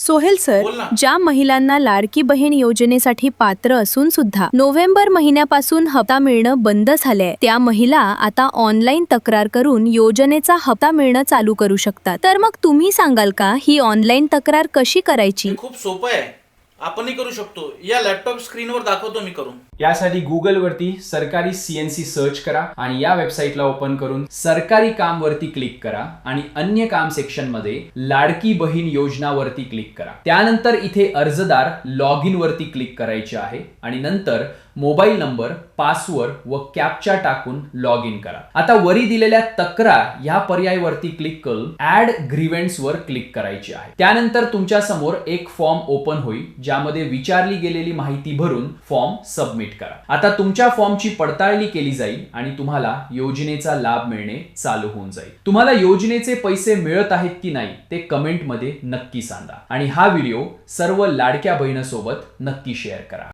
Sohail sir, बोल ना. ज्या महिलांना लाडकी बहीण योजनेसाठी पात्र असून सुद्धा नोव्हेंबर महिन्यापासून हप्ता मिळणं बंद झालंय, त्या महिला आता ऑनलाईन तक्रार करून योजनेचा हप्ता मिळणं चालू करू शकतात. तर मग तुम्ही सांगाल का ही ऑनलाईन तक्रार कशी करायची? हे खूप सोपं आहे, आपणही करू शकतो. या लॅपटॉप स्क्रीनवर दाखवतो मी करून. यासाठी गुगल वरती सरकारी CNC सर्च करा आणि या वेबसाईटला ओपन करून सरकारी काम वरती क्लिक करा आणि अन्य काम सेक्शन मध्ये लाडकी बहीण योजना वरती क्लिक करा. त्यानंतर इथे अर्जदार लॉग इन वरती क्लिक करायचे आहे आणि नंतर मोबाईल नंबर, पासवर्ड व कॅप्चा टाकून लॉग इन करा. आता वरी दिलेल्या तक्रार या पर्यायावरती क्लिक करून ऍड ग्रीव्हन्स वर क्लिक करायची आहे. त्यानंतर तुमच्या समोर एक फॉर्म ओपन होईल ज्यामध्ये विचारली गेलेली माहिती भरून फॉर्म सबमिट करा. आता तुमच्या फॉर्मची पडताळणी केली जाईल आणि तुम्हाला योजनेचा लाभ मिळणे चालू होऊन जाईल. तुम्हाला योजनेचे पैसे मिळत आहेत की नाही ते कमेंट मध्ये नक्की सांगा आणि हा व्हिडिओ सर्व लाडक्या बहिणीसोबत नक्की शेअर करा.